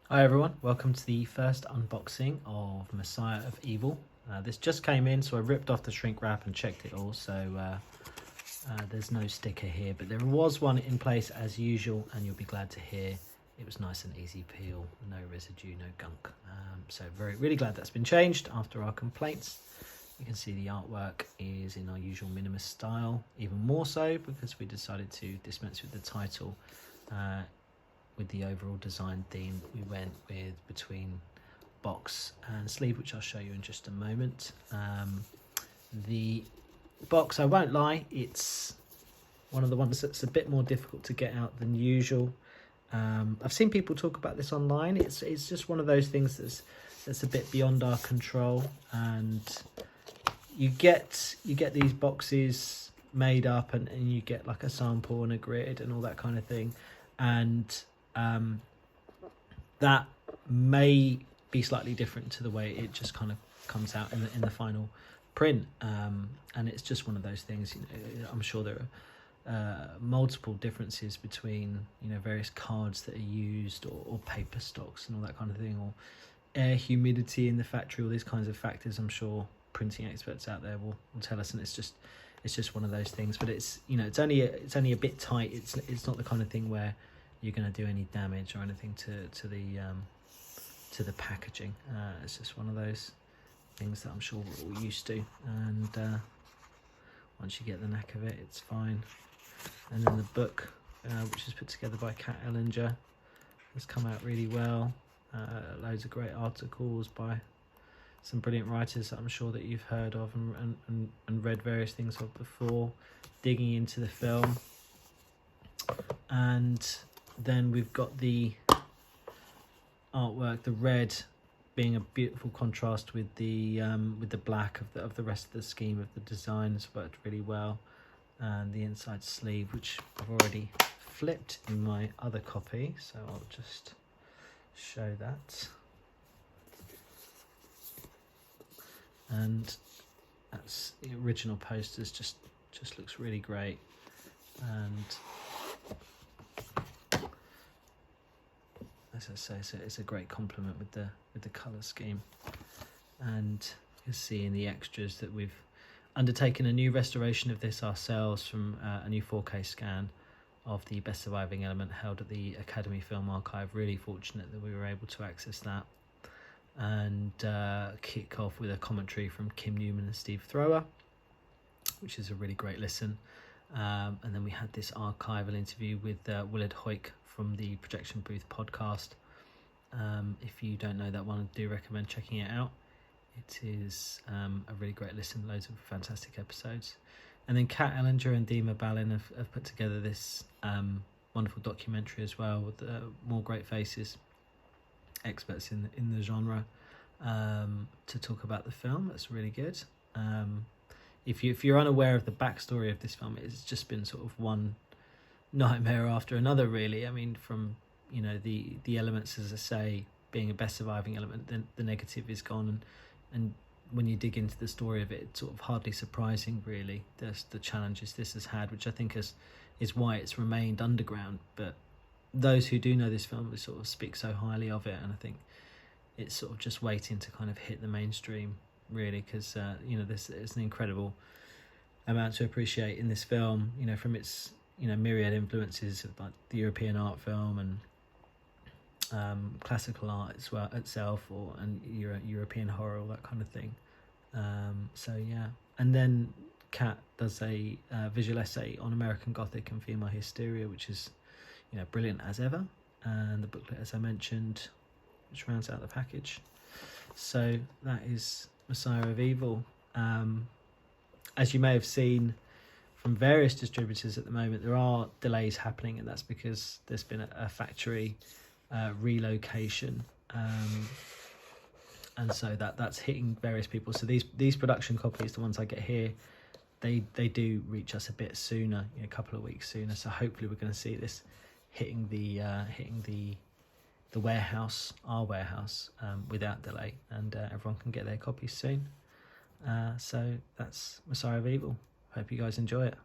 Hi everyone, welcome to the first unboxing of Messiah of Evil. This just came in, so I ripped off the shrink wrap and checked it all, so there's no sticker here, but there was one in place as usual, and you'll be glad to hear it was nice and easy peel, no residue, no gunk. So really glad that's been changed after our complaints. You can see the artwork is in our usual minimalist style, even more so because we decided to dispense with the title. With the overall design theme that we went with between box and sleeve, which I'll show you in just a moment. The box, I won't lie, it's one of the ones that's a bit more difficult to get out than usual. I've seen people talk about this online. It's just one of those things that's a bit beyond our control, and you get these boxes made up and you get like a sample and a grid and all that kind of thing, and that may be slightly different to the way it just kind of comes out in the final print, and it's just one of those things. I'm sure there are multiple differences between various cards that are used, or paper stocks and all that kind of thing, or air humidity in the factory, all these kinds of factors. I'm sure printing experts out there will tell us, and it's just one of those things. But it's it's only a bit tight. It's not the kind of thing where you're going to do any damage or anything to the packaging. It's just one of those things that I'm sure we're all used to, and once you get the knack of it, it's fine. And then the book, which is put together by Kat Ellinger, has come out really well. Loads of great articles by some brilliant writers that I'm sure that you've heard of and read various things of before, digging into the film. And then we've got the artwork, the red being a beautiful contrast with the black of the rest of the scheme of the design, has worked really well. And the inside sleeve, which I've already flipped in my other copy, so I'll just show that. And that's the original posters, just looks really great. And as I say, it's a great complement with the colour scheme. And you'll see in the extras that we've undertaken a new restoration of this ourselves from a new 4K scan of the Best Surviving Element held at the Academy Film Archive. Really fortunate that we were able to access that, and kick off with a commentary from Kim Newman and Steve Thrower, which is a really great listen. And then we had this archival interview with Willard Hoyk from the Projection Booth podcast. If you don't know that one, I do recommend checking it out. It is a really great listen, loads of fantastic episodes. And then Kat Ellinger and Dima Balin have put together this wonderful documentary as well, with more great faces, experts in the genre, to talk about the film. That's really good. If you're unaware of the backstory of this film, it's just been sort of one nightmare after another, really. I mean, from the elements, as I say, being a best surviving element, then the negative is gone, and when you dig into the story of it, it's sort of hardly surprising, really, the challenges this has had, which I think is why it's remained underground. But those who do know this film sort of speak so highly of it, and I think it's sort of just waiting to kind of hit the mainstream, really, because there's an incredible amount to appreciate in this film, from its myriad influences of like the European art film and classical art as well itself, and European horror, all that kind of thing. So yeah, and then Kat does a visual essay on American Gothic and female hysteria, which is brilliant as ever, and the booklet, as I mentioned, which rounds out the package. So that is Messiah of Evil. As you may have seen from various distributors at the moment, there are delays happening, and that's because there's been a factory relocation, and so that's hitting various people. So these production copies, the ones I get here, they do reach us a bit sooner, a couple of weeks sooner. So hopefully we're going to see this hitting the warehouse, our warehouse, without delay, and everyone can get their copies soon. So that's Messiah of Evil. Hope you guys enjoy it.